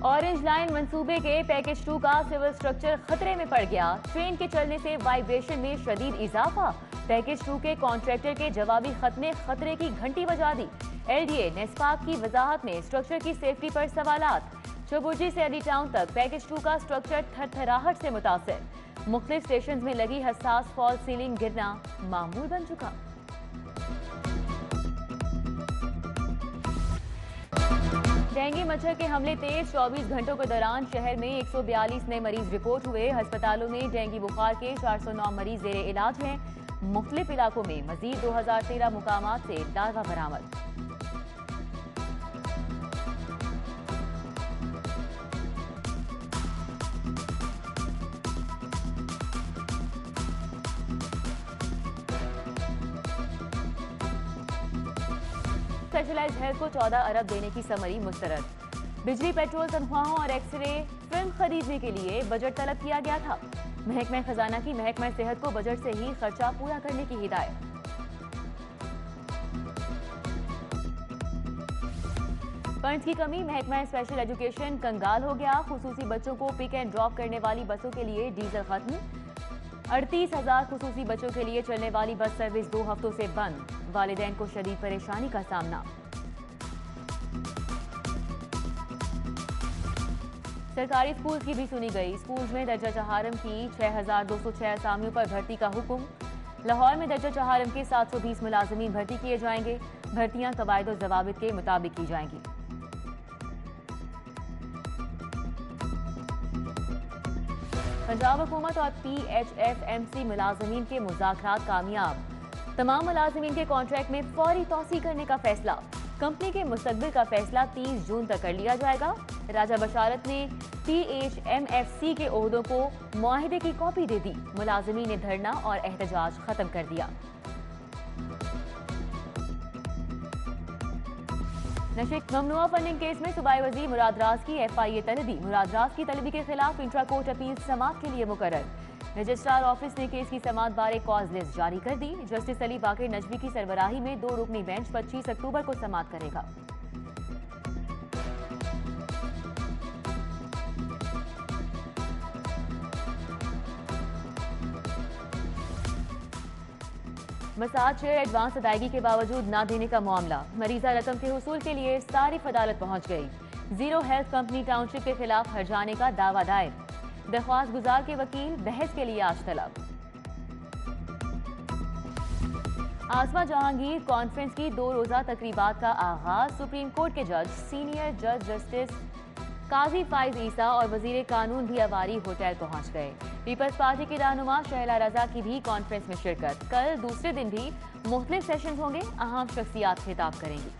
Orange line मंसूबे के package 2 का सिविल स्ट्रक्चर खतरे में पड़ गया। ट्रेन के चलने से वाइब्रेशन में शदीद इजाफा। पैकेज 2 के कॉन्ट्रैक्टर के जवाबी खत ने खतरे की घंटी बजा दी। एलडीए नेस्पाक की वजाहत में स्ट्रक्चर की सेफ्टी पर सवालात। चबुर्जी से अली टाउन तक पैकेज 2 का स्ट्रक्चर थरथराहट से मुतासिर। मुख्तलिफ स्टेशन में लगी हसास फॉल सीलिंग गिरना मामूल बन चुका। डेंगू मच्छर के हमले तेज 24 घंटों के दौरान शहर में 142 नए मरीज रिपोर्ट हुए। अस्पतालों में डेंगू बुखार के 409 मरीज जेरे इलाज हैं। मुख्तलिफ इलाकों में मजीद 2013 मुकामात से लार्वा बरामद। स्पेशलाइज्ड हेल्थ को 14 अरब देने की समरी मुस्तरद। बिजली, पेट्रोल, तनख्वाहों और एक्सरे फिल्म खरीदने के लिए बजट तलब किया गया था। महकमा खजाना की महकमा सेहत को बजट से ही खर्चा पूरा करने की हिदायत। फंड्स की कमी, महकमा स्पेशल एजुकेशन कंगाल हो गया। खुसूसी बच्चों को पिक एंड ड्रॉप करने वाली बसों के लिए डीजल खत्म। 38,000 खुसूसी बच्चों के लिए चलने वाली बस सर्विस 2 हफ्तों से बंद। वालिदैन को शदीद परेशानी का सामना। सरकारी स्कूल की भी सुनी गई। स्कूल में दर्जा चहारम की 6,206 असामियों पर भर्ती का हुक्म। लाहौर में दर्जा चहारम के 720 मुलाजमीन भर्ती किए जाएंगे। भर्तियां कवायद और जवाबित के मुताबिक की जाएंगी। पंजाब हुकूमत और PHFMC मुलाजमीन के मुज़ाकरात कामयाब। तमाम मुलाजमीन के कॉन्ट्रैक्ट में फौरी तौसी करने का फैसला। कंपनी के मुस्तकबिल का फैसला 30 जून तक कर लिया जाएगा। राजा बशारत ने PHMFC के ओहदों को मुआहिदे की कॉपी दे दी। मुलाजमीन ने धरना और एहतजाज खत्म कर दिया। नशे ममनुआ फंडिंग केस में सूबाई वजीर मुराद राज की FIA तलबी। मुराद राज की तलबी के खिलाफ इंट्रा कोर्ट अपील समाअत के लिए मुकर्रर। रजिस्ट्रार ऑफिस ने केस की समाअत बारे कॉज लिस्ट जारी कर दी। जस्टिस अली बाकिर नजवी की सरबराही में 2 रुकनी बेंच 25 अक्टूबर को समाअत करेगा। मसाज शेयर एडवांस अदायगी के बावजूद ना देने का मामला। मरीजा रकम के हुसूल के लिए सारिफ अदालत पहुंच गई। जीरो हेल्थ कंपनी टाउनशिप के खिलाफ हर्जाने का दावा दायर। दरख्वास्त गुजार के वकील बहस के लिए आज तलब। आसमा जहांगीर कॉन्फ्रेंस की 2 रोजा तकरीबात का आगाज। सुप्रीम कोर्ट के जज, सीनियर जज जस्टिस काजी फाइज ईसा और वजीर कानून भी अवारी होटल पहुंच गए। पीपल्स पार्टी की रहनुमा शहला रजा की भी कॉन्फ्रेंस में शिरकत। कल दूसरे दिन भी मुख्तलिफ सेशन होंगे। अहम शख्सियात खिताब करेंगी।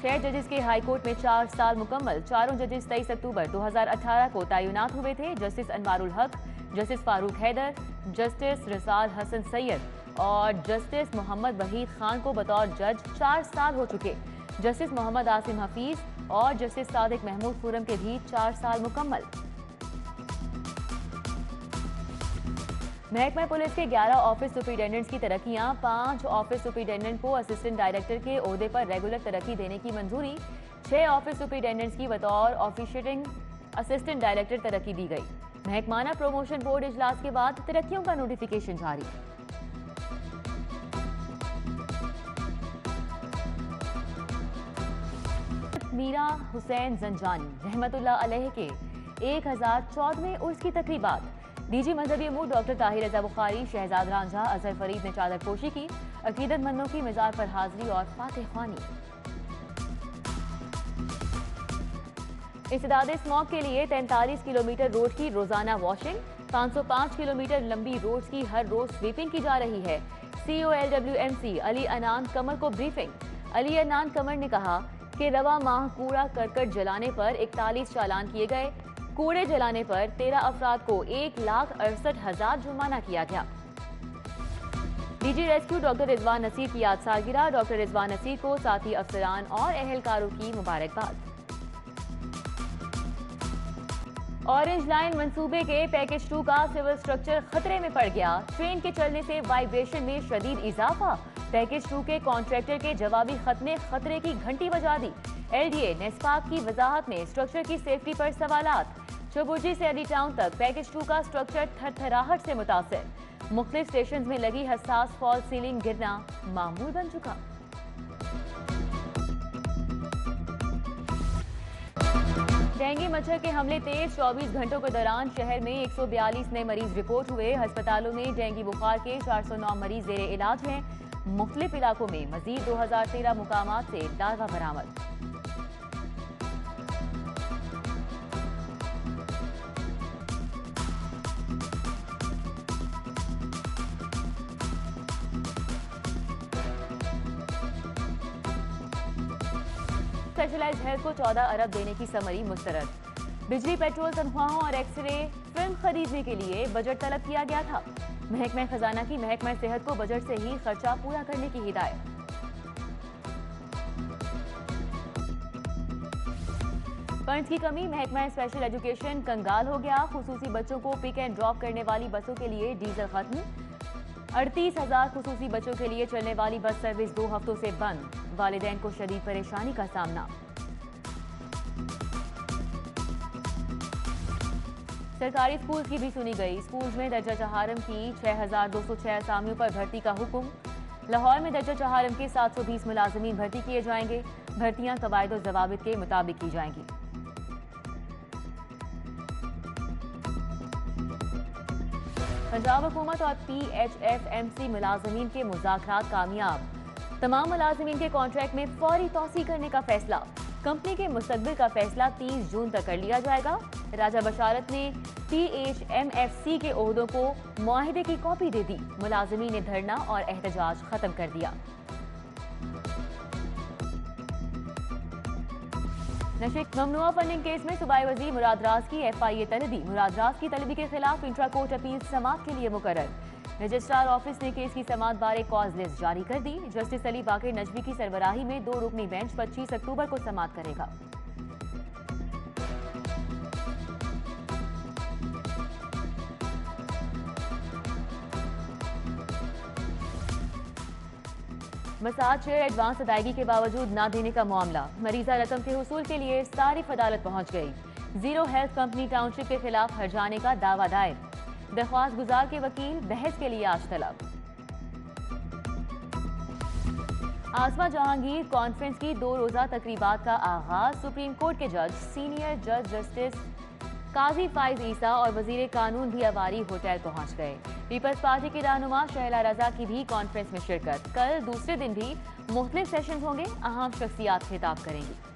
6 जजेस के हाईकोर्ट में 4 साल मुकम्मल। चारों जजेस 23 अक्टूबर 2018 को तैनात हुए थे। जस्टिस अनवारुल हक, जस्टिस फारूक हैदर, जस्टिस रिसाल हसन सैयद और जस्टिस मोहम्मद वहीद खान को बतौर जज 4 साल हो चुके। जस्टिस मोहम्मद आसिम हफीज और जस्टिस सादिक महमूद खुरम के भी 4 साल मुकम्मल। महकमा पुलिस के 11 ऑफिस सुपरिटेंडेंट्स की तरक्कियां। 5 ऑफिस सुपरिटेंडेंट को असिस्टेंट डायरेक्टर के ओहदे पर रेगुलर तरक्की देने की मंजूरी। 6 ऑफिस सुपरिटेंडेंट्स की बतौर ऑफिशिएटिंग असिस्टेंट डायरेक्टर तरक्की दी गई। महकमाना प्रमोशन बोर्ड इजलास के बाद तरक्कियों का नोटिफिकेशन जारी। मीरा हुसैन जंजानी रहमतुल्लाह अलैह के 1014वें उर्स की तकरीबात। डीजी मजहबी अमूर डॉक्टर ताहिर रजा बुखारी, शहजाद रांझा, अजहर फरीद ने चादर पोशी की। अकीदतमंदों की मजार पर हाजिरी और फातिह ख्वानी। इस्तेदाद स्मॉग के लिए 43 किलोमीटर रोड की रोजाना वॉशिंग। 505 किलोमीटर लंबी रोड्स की हर रोज स्वीपिंग की जा रही है। COLWMC अली अनान कमर को ब्रीफिंग। अली अनान कमर ने कहा कि रवा माह कूड़ा करकट जलाने पर 41 चालान किए गए। कूड़े जलाने पर 13 अफराद को 1,68,000 जुर्माना किया गया। DG rescue doctor Rizwan Naseer की याद सालगिरह। डॉक्टर रिजवान नसीर को साथी अफसरान और अहलकारों की मुबारकबाद। ऑरेंज लाइन मंसूबे के पैकेज 2 का सिविल स्ट्रक्चर खतरे में पड़ गया। ट्रेन के चलने से वाइब्रेशन में शदीद इजाफा। पैकेज 2 के कॉन्ट्रैक्टर के जवाबी खत ने खतरे की घंटी बजा दी। एलडीए नेस्पाक की वजाहत में स्ट्रक्चर की सेफ्टी पर सवालात। चौबुर्जी से अली टाउन तक पैकेज 2 का स्ट्रक्चर थरथराहट से मुतासिर। मुख्तलिफ स्टेशन में लगी हसास फॉल सीलिंग गिरना मामूल बन चुका। डेंगू मच्छर के हमले तेज 24 घंटों के दौरान शहर में 142 नए मरीज रिपोर्ट हुए। अस्पतालों में डेंगू बुखार के 409 मरीज जेरे इलाज हैं। मुख्तलिफ इलाकों में मजीद 2013 मुकामात से लार्वा बरामद। स्पेशलाइज्ड हेल्थ को 14 अरब देने की समरी मुस्तरद। बिजली, पेट्रोल, तनख्वाहों और एक्सरे फिल्म खरीदने के लिए बजट तलब किया गया था। महकमा खजाना की महकमा सेहत को बजट से ही खर्चा पूरा करने की हिदायत। फंड्स की कमी, महकमा स्पेशल एजुकेशन कंगाल हो गया। खुसूसी बच्चों को पिक एंड ड्रॉप करने वाली बसों के लिए डीजल खत्म। 38,000 खुसूसी बच्चों के लिए चलने वाली बस सर्विस 2 हफ्तों से बंद। वालिदैन को शदीद परेशानी का सामना। सरकारी स्कूल की भी सुनी गई। स्कूल में दर्जा चहारम की 6,206 असामियों पर भर्ती का हुक्म। लाहौर में दर्जा चहारम के 720 मुलाजमीन भर्ती किए जाएंगे। भर्तियां कवायद और जवाबित के मुताबिक की जाएंगी। पंजाब हुकूमत और PHFMC मुलाजमीन के मुज़ाकरात कामयाब। तमाम मुलाजमीन के कॉन्ट्रैक्ट में फौरी तौसी करने का फैसला। कंपनी के मुस्तकबिल का फैसला 30 जून तक कर लिया जाएगा। राजा बशारत ने PHMFC के ओहदों को मुआहिदे की कॉपी दे दी। मुलाजमीन ने धरना और एहतजाज खत्म कर दिया। नशे ममनुआ फंडिंग केस में सूबाई वजीर मुराद राज की FIA तलबी। मुराद राज की तलबी के खिलाफ इंट्रा कोर्ट अपील समाअत के लिए मुकर्रर। रजिस्ट्रार ऑफिस ने केस की समाअत बारे कॉज लिस्ट जारी कर दी। जस्टिस अली बाकिर नजवी की सरबराही में 2 रुकनी बेंच 25 अक्टूबर को समाअत करेगा। मसाज शेयर एडवांस अदायगी के बावजूद ना देने का मामला। मरीजा रकम के हुसूल के लिए सारिफ अदालत पहुंच गई। जीरो हेल्थ कंपनी टाउनशिप के खिलाफ हर्जाने का दावा दायर। दरख्वास्त गुजार के वकील बहस के लिए आज तलब। आसमा जहांगीर कॉन्फ्रेंस की 2 रोजा तकरीबात का आगाज। सुप्रीम कोर्ट के जज, सीनियर जज जस्टिस काजी फाइज ईसा और वजीर कानून भी अवारी होटल पहुंच गए। पीपल्स पार्टी की रहनुमा शहला रजा की भी कॉन्फ्रेंस में शिरकत। कल दूसरे दिन भी मुख्तलिफ सेशंस होंगे। अहम शख्सियात खिताब करेंगी।